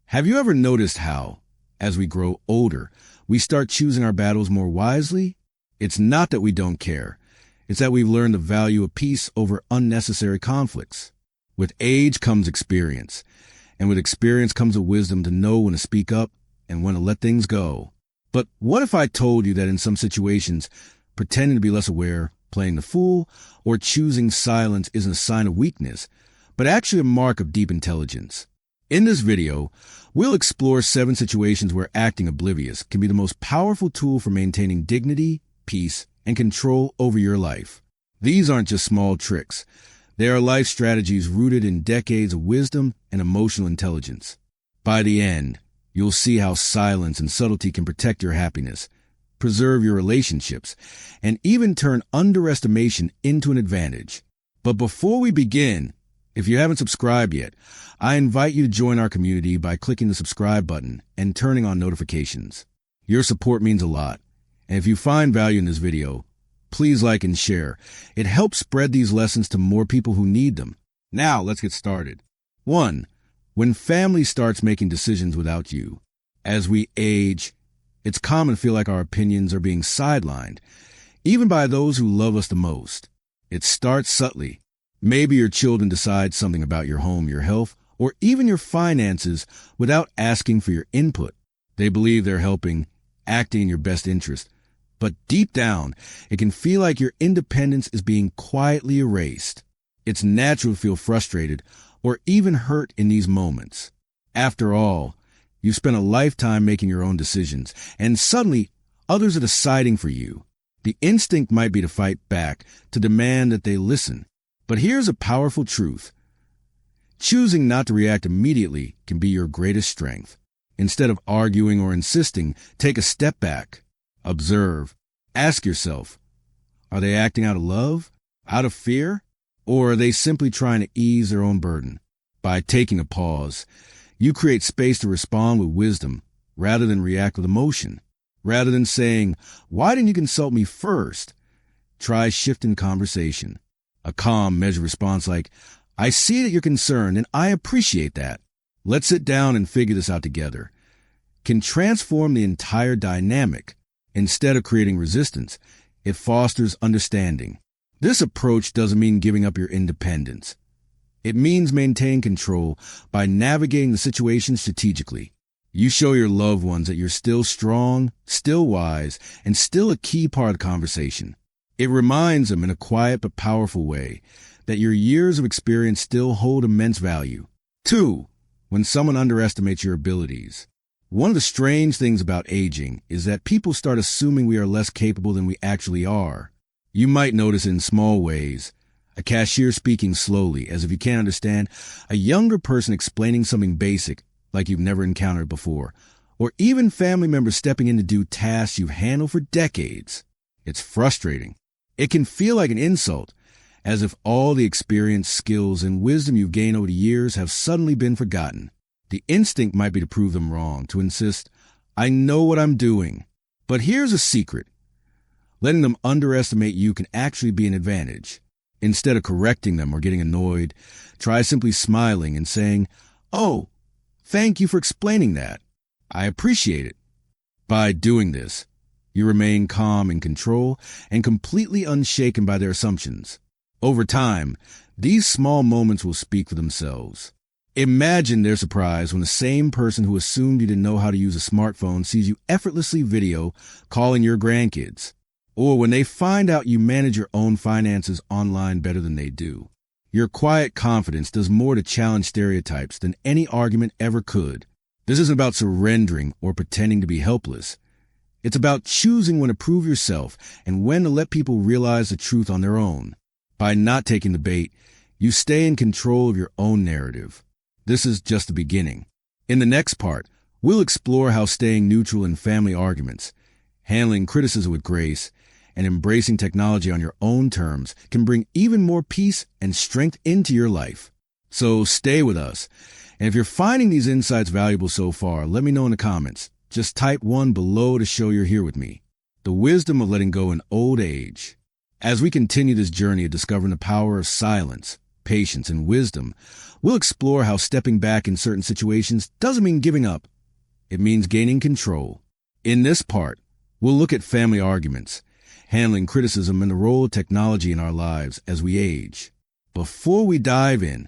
Have you ever noticed how, as we grow older, we start choosing our battles more wisely? It's not that we don't care. It's that we've learned the value of peace over unnecessary conflicts. With age comes experience, and with experience comes a wisdom to know when to speak up and when to let things go. But what if I told you that in some situations, pretending to be less aware, playing the fool, or choosing silence isn't a sign of weakness, but actually a mark of deep intelligence? In this video, we'll explore 7 situations where acting oblivious can be the most powerful tool for maintaining dignity, peace, and control over your life. These aren't just small tricks. They are life strategies rooted in decades of wisdom and emotional intelligence. By the end, you'll see how silence and subtlety can protect your happiness, preserve your relationships, and even turn underestimation into an advantage. But before we begin, if you haven't subscribed yet, I invite you to join our community by clicking the subscribe button and turning on notifications. Your support means a lot, and if you find value in this video, please like and share. It helps spread these lessons to more people who need them. Now, let's get started. 1. When family starts making decisions without you. As we age, it's common to feel like our opinions are being sidelined, even by those who love us the most. It starts subtly. Maybe your children decide something about your home, your health, or even your finances without asking for your input. They believe they're helping, acting in your best interest. But deep down, it can feel like your independence is being quietly erased. It's natural to feel frustrated or even hurt in these moments. After all, you've spent a lifetime making your own decisions, and suddenly others are deciding for you. The instinct might be to fight back, to demand that they listen. But here's a powerful truth. Choosing not to react immediately can be your greatest strength. Instead of arguing or insisting, take a step back. Observe. Ask yourself, are they acting out of love, out of fear, or are they simply trying to ease their own burden? By taking a pause, you create space to respond with wisdom rather than react with emotion. Rather than saying, why didn't you consult me first? Try shifting conversation. A calm, measured response like, I see that you're concerned and I appreciate that. Let's sit down and figure this out together. Can transform the entire dynamic. Instead of creating resistance, it fosters understanding. This approach doesn't mean giving up your independence. It means maintaining control by navigating the situation strategically. You show your loved ones that you're still strong, still wise, and still a key part of the conversation. It reminds them in a quiet but powerful way that your years of experience still hold immense value. 2. When someone underestimates your abilities. One of the strange things about aging is that people start assuming we are less capable than we actually are. You might notice in small ways, a cashier speaking slowly as if you can't understand, a younger person explaining something basic like you've never encountered before, or even family members stepping in to do tasks you've handled for decades. It's frustrating. It can feel like an insult, as if all the experience, skills, and wisdom you've gained over the years have suddenly been forgotten. The instinct might be to prove them wrong, to insist, I know what I'm doing. But here's a secret. Letting them underestimate you can actually be an advantage. Instead of correcting them or getting annoyed, try simply smiling and saying, oh, thank you for explaining that. I appreciate it. By doing this, you remain calm in control and completely unshaken by their assumptions. Over time, these small moments will speak for themselves. Imagine their surprise when the same person who assumed you didn't know how to use a smartphone sees you effortlessly video calling your grandkids, or when they find out you manage your own finances online better than they do. Your quiet confidence does more to challenge stereotypes than any argument ever could. This isn't about surrendering or pretending to be helpless. It's about choosing when to prove yourself and when to let people realize the truth on their own. By not taking the bait, you stay in control of your own narrative. This is just the beginning. In the next part, we'll explore how staying neutral in family arguments, handling criticism with grace, and embracing technology on your own terms can bring even more peace and strength into your life. So stay with us. And if you're finding these insights valuable so far, let me know in the comments. Just type 1 below to show you're here with me. The wisdom of letting go in old age. As we continue this journey of discovering the power of silence, patience, and wisdom, we'll explore how stepping back in certain situations doesn't mean giving up. It means gaining control. In this part, we'll look at family arguments, handling criticism, and the role of technology in our lives as we age. Before we dive in,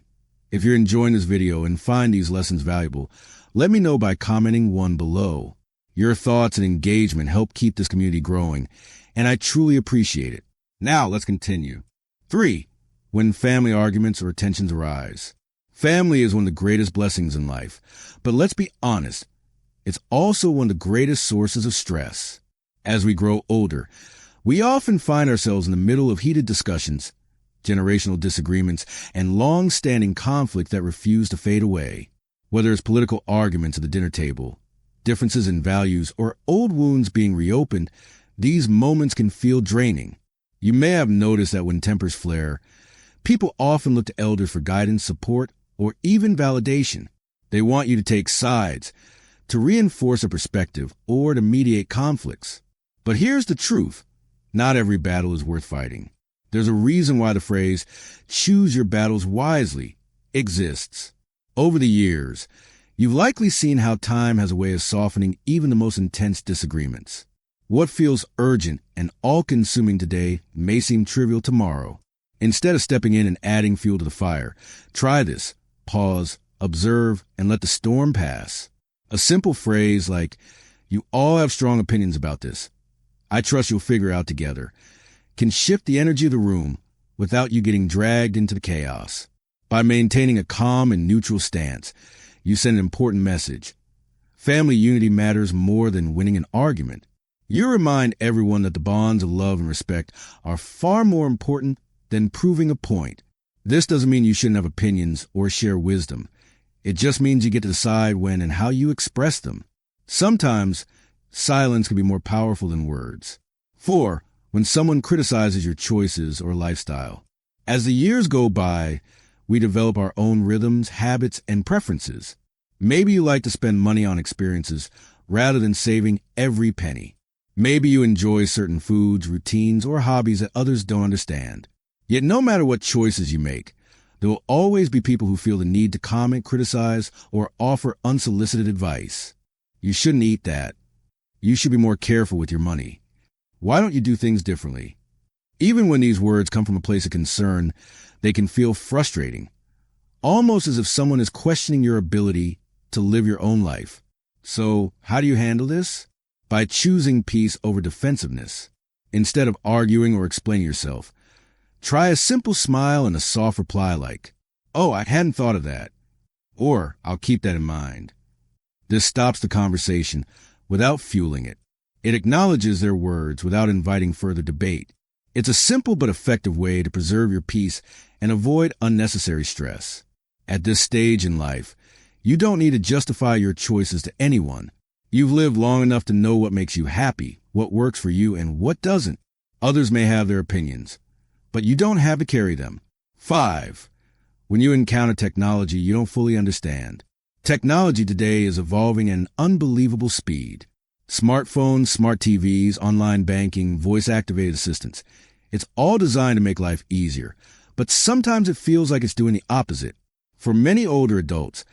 if you're enjoying this video and find these lessons valuable, let me know by commenting one below. Your thoughts and engagement help keep this community growing, and I truly appreciate it. Now, let's continue. 3. When family arguments or tensions arise. Family is one of the greatest blessings in life, but let's be honest, it's also one of the greatest sources of stress. As we grow older, we often find ourselves in the middle of heated discussions, generational disagreements, and long-standing conflict that refuse to fade away. Whether it's political arguments at the dinner table, differences in values, or old wounds being reopened, these moments can feel draining. You may have noticed that when tempers flare, people often look to elders for guidance, support, or even validation. They want you to take sides, to reinforce a perspective, or to mediate conflicts. But here's the truth. Not every battle is worth fighting. There's a reason why the phrase, "choose your battles wisely," exists. Over the years, you've likely seen how time has a way of softening even the most intense disagreements. What feels urgent and all-consuming today may seem trivial tomorrow. Instead of stepping in and adding fuel to the fire, try this. Pause, observe, and let the storm pass. A simple phrase like, "You all have strong opinions about this. I trust you'll figure it out together," can shift the energy of the room without you getting dragged into the chaos. By maintaining a calm and neutral stance, you send an important message. Family unity matters more than winning an argument. You remind everyone that the bonds of love and respect are far more important than proving a point. This doesn't mean you shouldn't have opinions or share wisdom. It just means you get to decide when and how you express them. Sometimes, silence can be more powerful than words. 4. When someone criticizes your choices or lifestyle. As the years go by, we develop our own rhythms, habits, and preferences. Maybe you like to spend money on experiences rather than saving every penny. Maybe you enjoy certain foods, routines, or hobbies that others don't understand. Yet no matter what choices you make, there will always be people who feel the need to comment, criticize, or offer unsolicited advice. You shouldn't eat that. You should be more careful with your money. Why don't you do things differently? Even when these words come from a place of concern, they can feel frustrating, almost as if someone is questioning your ability to live your own life. So, how do you handle this? By choosing peace over defensiveness. Instead of arguing or explaining yourself, try a simple smile and a soft reply like, "Oh, I hadn't thought of that," or "I'll keep that in mind." This stops the conversation without fueling it. It acknowledges their words without inviting further debate. It's a simple but effective way to preserve your peace and avoid unnecessary stress. At this stage in life, you don't need to justify your choices to anyone. You've lived long enough to know what makes you happy, what works for you, and what doesn't. Others may have their opinions, but you don't have to carry them. 5. When you encounter technology you don't fully understand. Technology today is evolving at an unbelievable speed. Smartphones, smart TVs, online banking, voice-activated assistants. It's all designed to make life easier, but sometimes it feels like it's doing the opposite. For many older adults,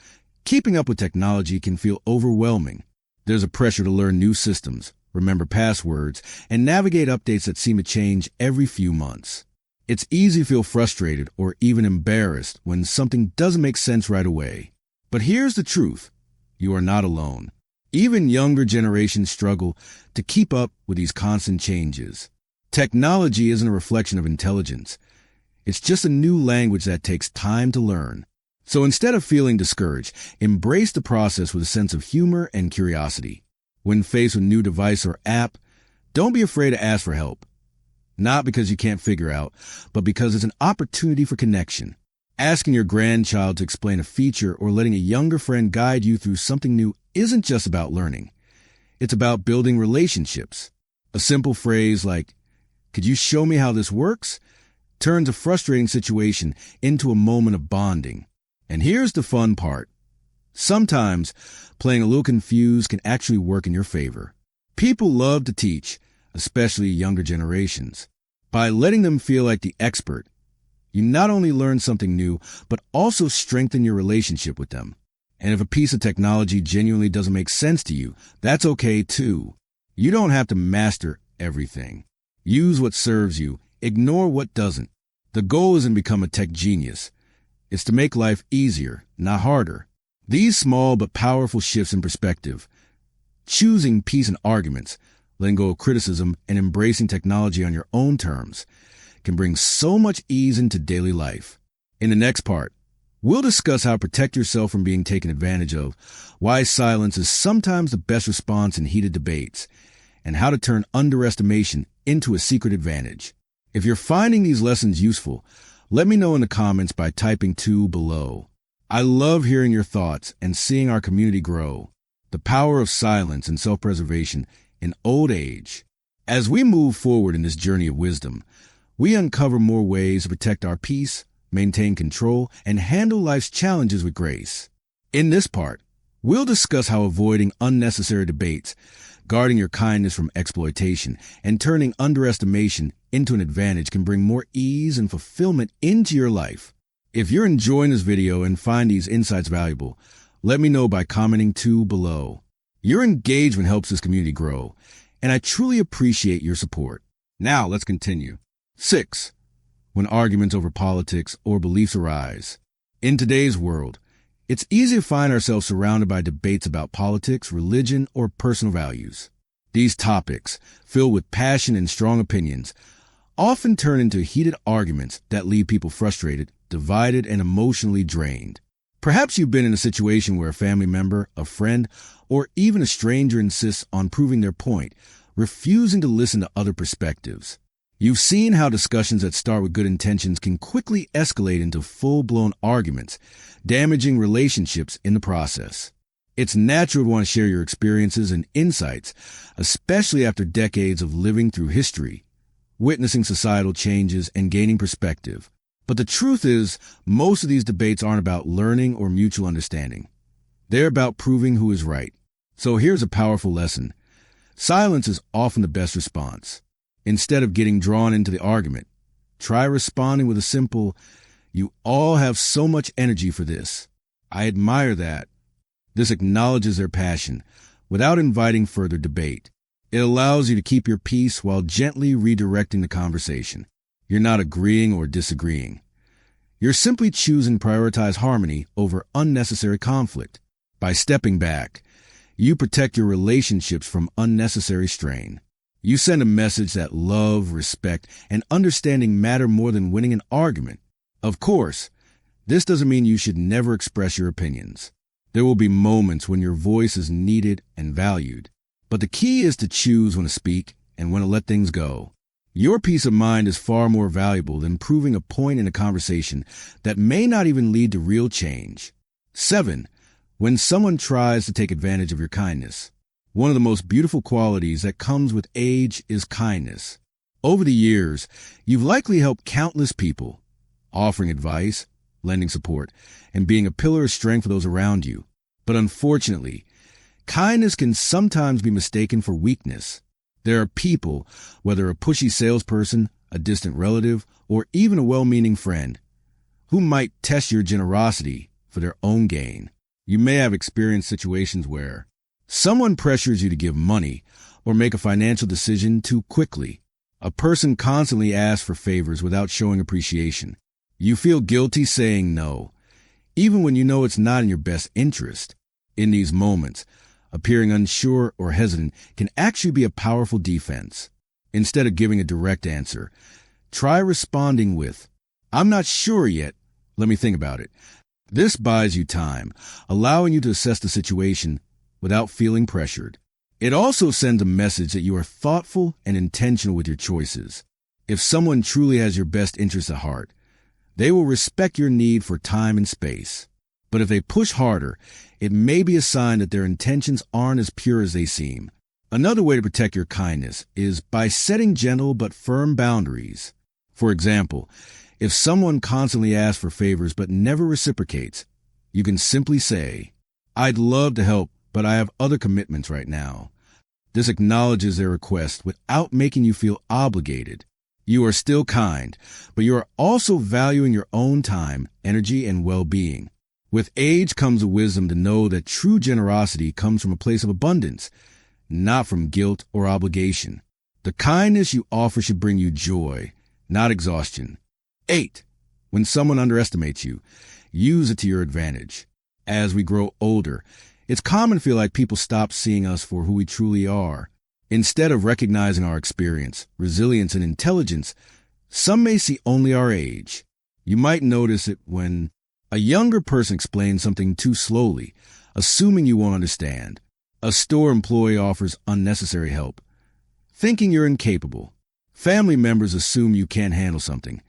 keeping up with technology can feel overwhelming. There's a pressure to learn new systems, remember passwords, and navigate updates that seem to change every few months. It's easy to feel frustrated or even embarrassed when something doesn't make sense right away. But here's the truth. You are not alone. Even younger generations struggle to keep up with these constant changes. Technology isn't a reflection of intelligence. It's just a new language that takes time to learn. So instead of feeling discouraged, embrace the process with a sense of humor and curiosity. When faced with a new device or app, don't be afraid to ask for help. Not because you can't figure out, but because it's an opportunity for connection. Asking your grandchild to explain a feature or letting a younger friend guide you through something new isn't just about learning. It's about building relationships. A simple phrase like, "Could you show me how this works?" turns a frustrating situation into a moment of bonding. And here's the fun part. Sometimes playing a little confused can actually work in your favor. People love to teach, especially younger generations. By letting them feel like the expert, You not only learn something new, but also strengthen your relationship with them. And if a piece of technology genuinely doesn't make sense to you, that's okay too. You don't have to master everything. Use what serves you, ignore what doesn't. The goal isn't to become a tech genius. It's to make life easier, not harder. These small but powerful shifts in perspective, choosing peace in arguments, letting go of criticism, and embracing technology on your own terms, can bring so much ease into daily life. In the next part, we'll discuss how to protect yourself from being taken advantage of, why silence is sometimes the best response in heated debates, and how to turn underestimation into a secret advantage. If you're finding these lessons useful, let me know in the comments by typing 2 below. I love hearing your thoughts and seeing our community grow. The power of silence and self-preservation in old age. As we move forward in this journey of wisdom, we uncover more ways to protect our peace, maintain control, and handle life's challenges with grace. In this part, we'll discuss how avoiding unnecessary debates, guarding your kindness from exploitation, and turning underestimation into an advantage can bring more ease and fulfillment into your life. If you're enjoying this video and find these insights valuable, let me know by commenting 2 below. Your engagement helps this community grow, and I truly appreciate your support. Now let's continue. 6. When arguments over politics or beliefs arise. In today's world, it's easy to find ourselves surrounded by debates about politics, religion, or personal values. These topics, filled with passion and strong opinions, often turn into heated arguments that leave people frustrated, divided, and emotionally drained. Perhaps you've been in a situation where a family member, a friend, or even a stranger insists on proving their point, refusing to listen to other perspectives. You've seen how discussions that start with good intentions can quickly escalate into full-blown arguments, damaging relationships in the process. It's natural to want to share your experiences and insights, especially after decades of living through history, witnessing societal changes, and gaining perspective. But the truth is, most of these debates aren't about learning or mutual understanding. They're about proving who is right. So here's a powerful lesson. Silence is often the best response. Instead of getting drawn into the argument, try responding with a simple, "You all have so much energy for this. I admire that." This acknowledges their passion without inviting further debate. It allows you to keep your peace while gently redirecting the conversation. You're not agreeing or disagreeing. You're simply choosing to prioritize harmony over unnecessary conflict. By stepping back, you protect your relationships from unnecessary strain. You send a message that love, respect, and understanding matter more than winning an argument. Of course, this doesn't mean you should never express your opinions. There will be moments when your voice is needed and valued. But the key is to choose when to speak and when to let things go. Your peace of mind is far more valuable than proving a point in a conversation that may not even lead to real change. 7. When someone tries to take advantage of your kindness. One of the most beautiful qualities that comes with age is kindness. Over the years, you've likely helped countless people, offering advice, lending support, and being a pillar of strength for those around you. But unfortunately, kindness can sometimes be mistaken for weakness. There are people, whether a pushy salesperson, a distant relative, or even a well-meaning friend, who might test your generosity for their own gain. You may have experienced situations where someone pressures you to give money or make a financial decision too quickly. A person constantly asks for favors without showing appreciation. You feel guilty saying no, even when you know it's not in your best interest. In these moments, appearing unsure or hesitant can actually be a powerful defense. Instead of giving a direct answer, try responding with, "I'm not sure yet. Let me think about it." This buys you time, allowing you to assess the situation without feeling pressured. It also sends a message that you are thoughtful and intentional with your choices. If someone truly has your best interests at heart, they will respect your need for time and space. But if they push harder, it may be a sign that their intentions aren't as pure as they seem. Another way to protect your kindness is by setting gentle but firm boundaries. For example, if someone constantly asks for favors but never reciprocates, you can simply say, "I'd love to help, but I have other commitments right now." This acknowledges their request without making you feel obligated. You are still kind, but you are also valuing your own time, energy, and well-being. With age comes a wisdom to know that true generosity comes from a place of abundance, not from guilt or obligation. The kindness you offer should bring you joy, not exhaustion. 8. When someone underestimates you, use it to your advantage. As we grow older, it's common to feel like people stop seeing us for who we truly are. Instead of recognizing our experience, resilience, and intelligence, some may see only our age. You might notice it when a younger person explains something too slowly, assuming you won't understand. A store employee offers unnecessary help, thinking you're incapable. Family members assume you can't handle something,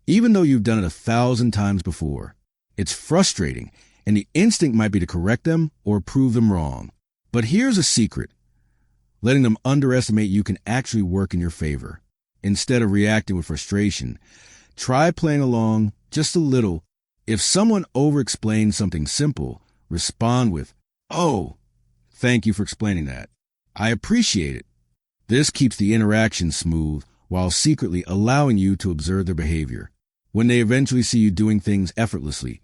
even though you've done it 1,000 times before. It's frustrating, and the instinct might be to correct them or prove them wrong. But here's a secret. Letting them underestimate you can actually work in your favor. Instead of reacting with frustration, try playing along just a little. If someone over-explains something simple, respond with, "Oh, thank you for explaining that. I appreciate it." This keeps the interaction smooth while secretly allowing you to observe their behavior. When they eventually see you doing things effortlessly,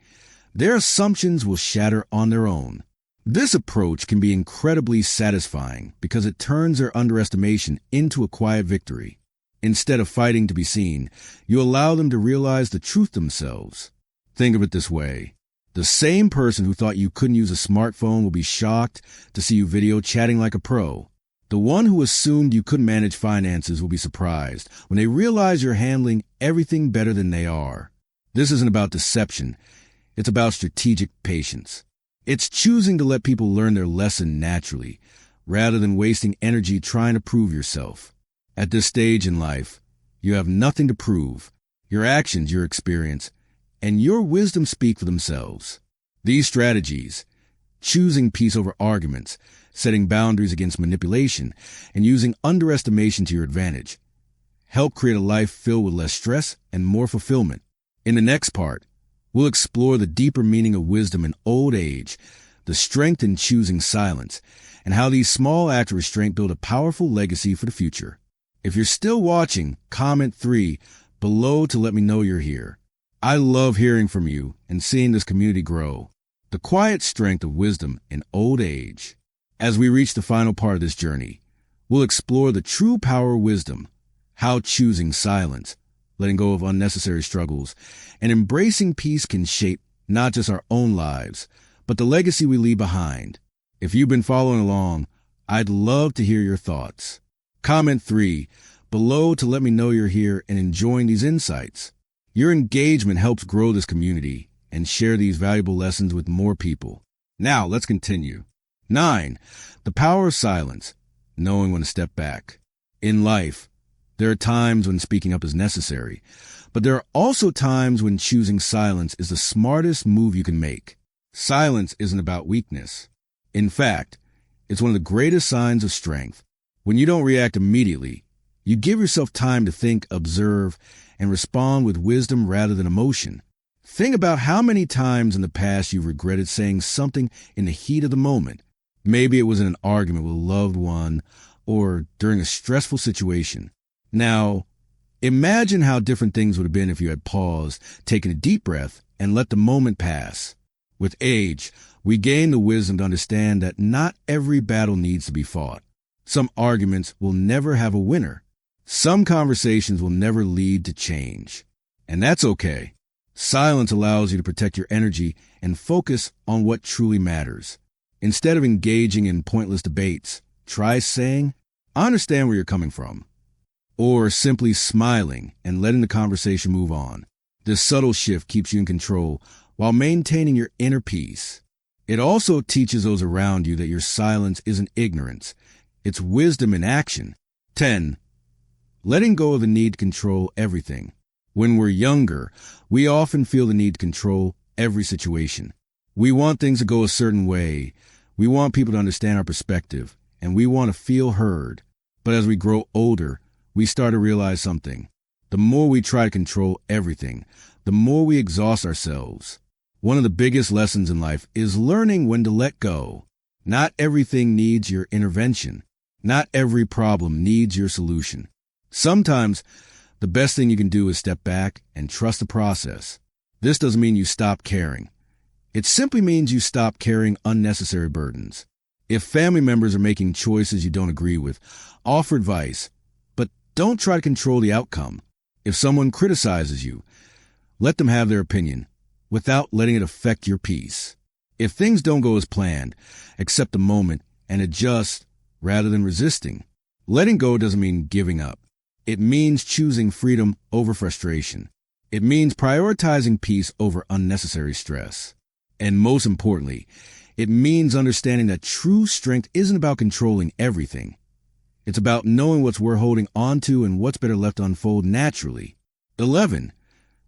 their assumptions will shatter on their own. This approach can be incredibly satisfying because it turns their underestimation into a quiet victory. Instead of fighting to be seen, you allow them to realize the truth themselves. Think of it this way. The same person who thought you couldn't use a smartphone will be shocked to see you video chatting like a pro. The one who assumed you couldn't manage finances will be surprised when they realize you're handling everything better than they are. This isn't about deception. It's about strategic patience. It's choosing to let people learn their lesson naturally, rather than wasting energy trying to prove yourself. At this stage in life, you have nothing to prove. Your actions, your experience, and your wisdom speak for themselves. These strategies, choosing peace over arguments, setting boundaries against manipulation, and using underestimation to your advantage, help create a life filled with less stress and more fulfillment. In the next part, we'll explore the deeper meaning of wisdom in old age, the strength in choosing silence, and how these small acts of restraint build a powerful legacy for the future. If you're still watching, comment 3 below to let me know you're here. I love hearing from you and seeing this community grow. The quiet strength of wisdom in old age. As we reach the final part of this journey, we'll explore the true power of wisdom, how choosing silence, letting go of unnecessary struggles, and embracing peace can shape not just our own lives, but the legacy we leave behind. If you've been following along, I'd love to hear your thoughts. Comment 3 below to let me know you're here and enjoying these insights. Your engagement helps grow this community and share these valuable lessons with more people. Now, let's continue. 9. The power of silence, knowing when to step back. In life, there are times when speaking up is necessary, but there are also times when choosing silence is the smartest move you can make. Silence isn't about weakness. In fact, it's one of the greatest signs of strength. When you don't react immediately, you give yourself time to think, observe, and respond with wisdom rather than emotion. Think about how many times in the past you've regretted saying something in the heat of the moment. Maybe it was in an argument with a loved one or during a stressful situation. Now, imagine how different things would have been if you had paused, taken a deep breath, and let the moment pass. With age, we gain the wisdom to understand that not every battle needs to be fought. Some arguments will never have a winner. Some conversations will never lead to change. And that's okay. Silence allows you to protect your energy and focus on what truly matters. Instead of engaging in pointless debates, try saying, "I understand where you're coming from," or simply smiling and letting the conversation move on. This subtle shift keeps you in control while maintaining your inner peace. It also teaches those around you that your silence isn't ignorance. It's wisdom in action. 10. Letting go of the need to control everything. When we're younger, we often feel the need to control every situation. We want things to go a certain way. We want people to understand our perspective, and we want to feel heard. But as we grow older, we start to realize something. The more we try to control everything, the more we exhaust ourselves. One of the biggest lessons in life is learning when to let go. Not everything needs your intervention. Not every problem needs your solution. Sometimes, the best thing you can do is step back and trust the process. This doesn't mean you stop caring. It simply means you stop carrying unnecessary burdens. If family members are making choices you don't agree with, offer advice, but don't try to control the outcome. If someone criticizes you, let them have their opinion without letting it affect your peace. If things don't go as planned, accept the moment and adjust rather than resisting. Letting go doesn't mean giving up. It means choosing freedom over frustration. It means prioritizing peace over unnecessary stress. And most importantly, it means understanding that true strength isn't about controlling everything. It's about knowing what's worth holding onto and what's better left to unfold naturally. 11.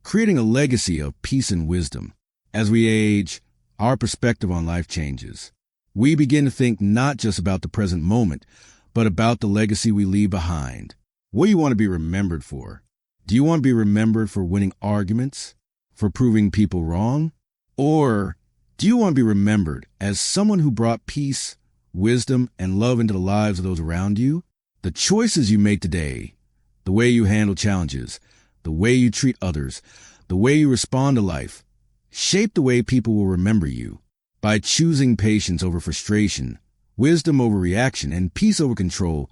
Creating a legacy of peace and wisdom. As we age, our perspective on life changes. We begin to think not just about the present moment, but about the legacy we leave behind. What do you want to be remembered for? Do you want to be remembered for winning arguments? For proving people wrong? Or do you want to be remembered as someone who brought peace, wisdom, and love into the lives of those around you? The choices you make today, the way you handle challenges, the way you treat others, the way you respond to life, shape the way people will remember you. By choosing patience over frustration, wisdom over reaction, and peace over control,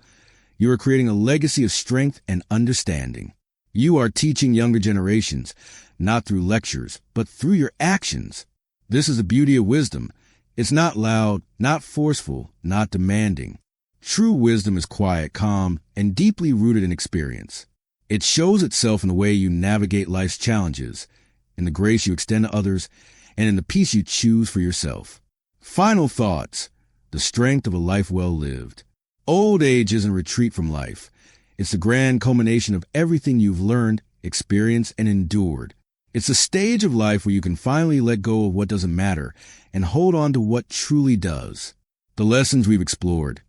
you are creating a legacy of strength and understanding. You are teaching younger generations, not through lectures, but through your actions. This is the beauty of wisdom. It's not loud, not forceful, not demanding. True wisdom is quiet, calm, and deeply rooted in experience. It shows itself in the way you navigate life's challenges, in the grace you extend to others, and in the peace you choose for yourself. Final thoughts. The strength of a life well lived. Old age isn't a retreat from life. It's the grand culmination of everything you've learned, experienced, and endured. It's a stage of life where you can finally let go of what doesn't matter and hold on to what truly does. The lessons we've explored,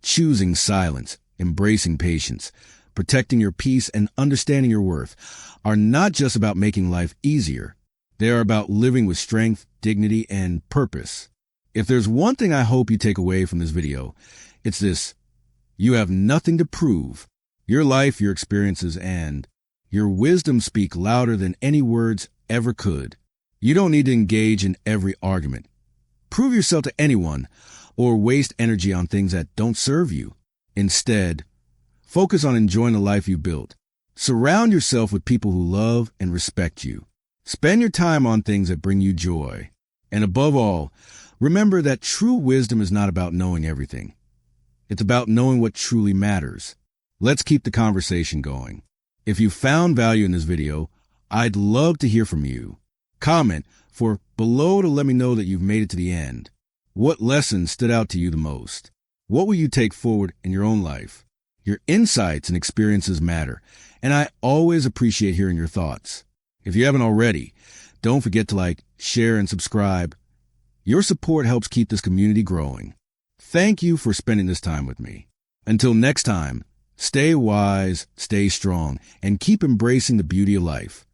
choosing silence, embracing patience, protecting your peace, and understanding your worth, are not just about making life easier. They are about living with strength, dignity, and purpose. If there's one thing I hope you take away from this video, it's this. You have nothing to prove. Your life, your experiences, and your wisdom speak louder than any words ever could. You don't need to engage in every argument. Prove yourself to anyone or waste energy on things that don't serve you. Instead, focus on enjoying the life you built. Surround yourself with people who love and respect you. Spend your time on things that bring you joy. And above all, remember that true wisdom is not about knowing everything. It's about knowing what truly matters. Let's keep the conversation going. If you found value in this video, I'd love to hear from you. Comment for below to let me know that you've made it to the end. What lessons stood out to you the most? What will you take forward in your own life? Your insights and experiences matter, and I always appreciate hearing your thoughts. If you haven't already, don't forget to like, share, and subscribe. Your support helps keep this community growing. Thank you for spending this time with me. Until next time, stay wise, stay strong, and keep embracing the beauty of life.